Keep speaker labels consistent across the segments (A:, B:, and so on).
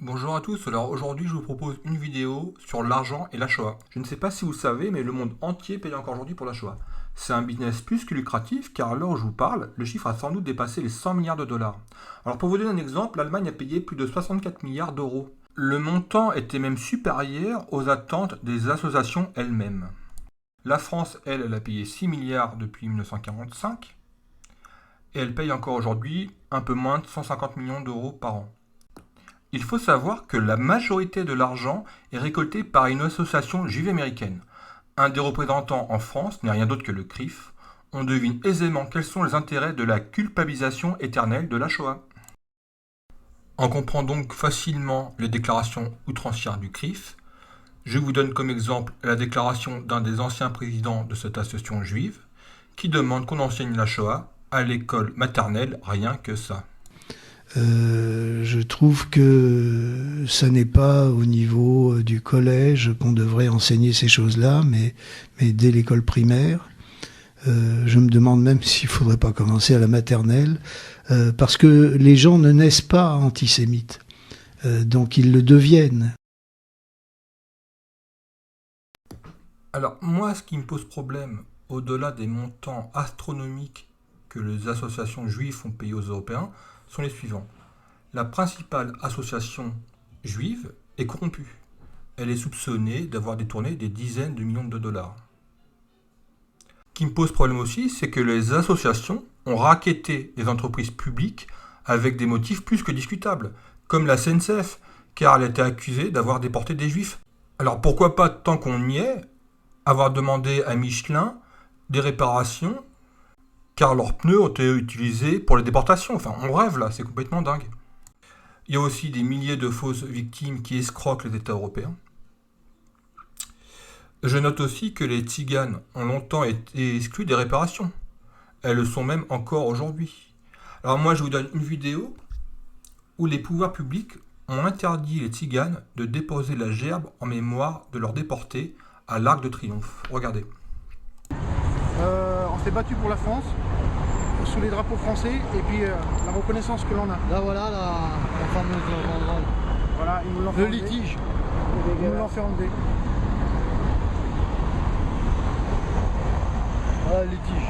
A: Bonjour à tous, alors aujourd'hui je vous propose une vidéo sur l'argent et la Shoah. Je ne sais pas si vous le savez, mais le monde entier paye encore aujourd'hui pour la Shoah. C'est un business plus que lucratif, car à l'heure où je vous parle, le chiffre a sans doute dépassé les 100 milliards de dollars. Alors pour vous donner un exemple, l'Allemagne a payé plus de 64 milliards d'euros. Le montant était même supérieur aux attentes des associations elles-mêmes. La France, elle a payé 6 milliards depuis 1945, et elle paye encore aujourd'hui un peu moins de 150 millions d'euros par an. Il faut savoir que la majorité de l'argent est récolté par une association juive américaine. Un des représentants en France n'est rien d'autre que le CRIF. On devine aisément quels sont les intérêts de la culpabilisation éternelle de la Shoah. On comprend donc facilement les déclarations outrancières du CRIF. Je vous donne comme exemple la déclaration d'un des anciens présidents de cette association juive qui demande qu'on enseigne la Shoah à l'école maternelle, rien que ça.
B: Je trouve que ça n'est pas au niveau du collège qu'on devrait enseigner ces choses-là, mais dès l'école primaire. Je me demande même s'il ne faudrait pas commencer à la maternelle, parce que les gens ne naissent pas antisémites, donc ils le deviennent.
A: Alors moi, ce qui me pose problème, au-delà des montants astronomiques que les associations juives font payer aux Européens, sont les suivants. La principale association juive est corrompue. Elle est soupçonnée d'avoir détourné des dizaines de millions de dollars. Ce qui me pose problème aussi, c'est que les associations ont racketé les entreprises publiques avec des motifs plus que discutables, comme la SNCF, car elle a été accusée d'avoir déporté des juifs. Alors pourquoi pas, tant qu'on y est, avoir demandé à Michelin des réparations, car leurs pneus ont été utilisés pour les déportations. Enfin, on rêve là, c'est complètement dingue. Il y a aussi des milliers de fausses victimes qui escroquent les États européens. Je note aussi que les tziganes ont longtemps été exclus des réparations. Elles le sont même encore aujourd'hui. Alors moi, je vous donne une vidéo où les pouvoirs publics ont interdit les tziganes de déposer la gerbe en mémoire de leurs déportés à l'Arc de Triomphe. Regardez.
C: On s'est battu pour la France, sous les drapeaux français, et puis la reconnaissance que l'on a.
D: Là voilà la fameuse banderole.
C: Voilà, ils nous l'ont fait
D: Le
C: enlever.
D: litige.
C: Ils nous l'ont fait enlever.
D: Voilà le litige.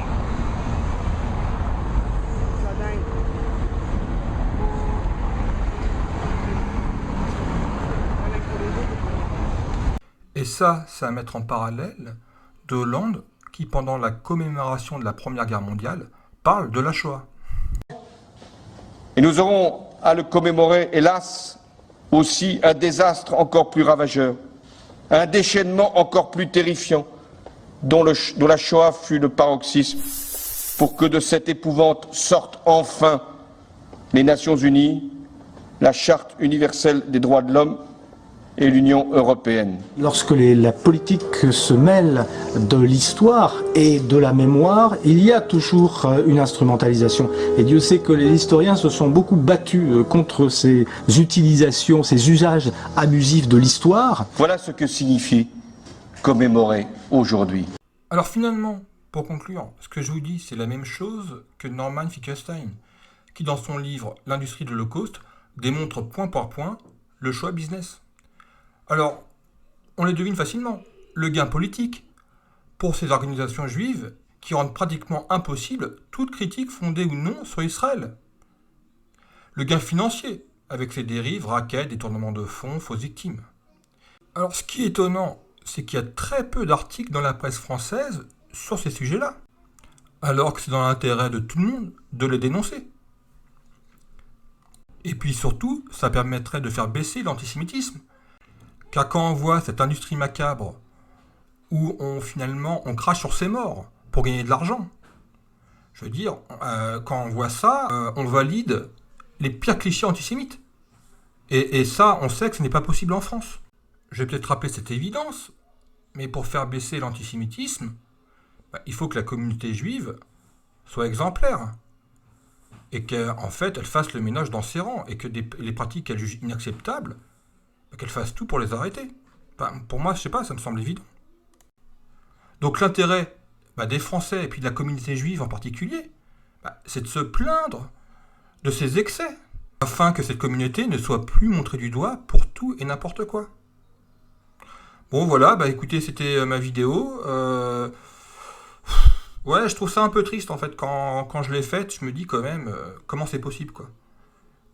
A: Et ça, c'est à mettre en parallèle de Hollande qui, pendant la commémoration de la Première Guerre mondiale, parle de la Shoah.
E: Et nous aurons à le commémorer, hélas, aussi un désastre encore plus ravageur, un déchaînement encore plus terrifiant, dont la Shoah fut le paroxysme, pour que de cette épouvante sortent enfin les Nations Unies, la Charte universelle des droits de l'homme et l'Union européenne.
F: Lorsque la politique se mêle de l'histoire et de la mémoire, il y a toujours une instrumentalisation. Et Dieu sait que les historiens se sont beaucoup battus contre ces utilisations, ces usages abusifs de l'histoire.
E: Voilà ce que signifie commémorer aujourd'hui.
A: Alors finalement, pour conclure, ce que je vous dis, c'est la même chose que Norman Finkelstein, qui dans son livre « L'industrie de l'Holocauste » démontre point par point le choix business. Alors, on les devine facilement. Le gain politique pour ces organisations juives qui rendent pratiquement impossible toute critique fondée ou non sur Israël. Le gain financier avec les dérives, rackets, détournements de fonds, fausses victimes. Alors, ce qui est étonnant, c'est qu'il y a très peu d'articles dans la presse française sur ces sujets-là, alors que c'est dans l'intérêt de tout le monde de les dénoncer. Et puis surtout, ça permettrait de faire baisser l'antisémitisme. Car quand on voit cette industrie macabre où finalement on crache sur ses morts pour gagner de l'argent, je veux dire, quand on voit ça, on valide les pires clichés antisémites. Et ça, on sait que ce n'est pas possible en France. Je vais peut-être rappeler cette évidence, mais pour faire baisser l'antisémitisme, il faut que la communauté juive soit exemplaire. Et qu'en fait, elle fasse le ménage dans ses rangs, et que les pratiques qu'elle juge inacceptables, qu'elle fasse tout pour les arrêter. Enfin, pour moi, je sais pas, ça me semble évident. Donc l'intérêt des Français et puis de la communauté juive en particulier, c'est de se plaindre de ces excès. afin que cette communauté ne soit plus montrée du doigt pour tout et n'importe quoi. Bon voilà, bah écoutez, c'était ma vidéo. Ouais, je trouve ça un peu triste en fait. Quand je l'ai faite, je me dis quand même, comment c'est possible quoi.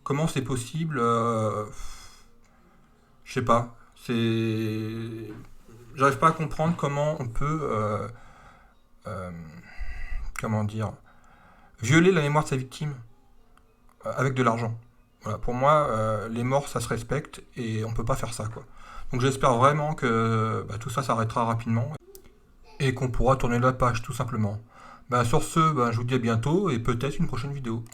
A: Comment c'est possible je sais pas. J'arrive pas à comprendre comment on peut, comment dire, violer la mémoire de sa victime avec de l'argent. Voilà, pour moi, les morts, ça se respecte et on peut pas faire ça, quoi. Donc j'espère vraiment que tout ça s'arrêtera rapidement et qu'on pourra tourner la page, tout simplement. Sur ce, je vous dis à bientôt et peut-être une prochaine vidéo.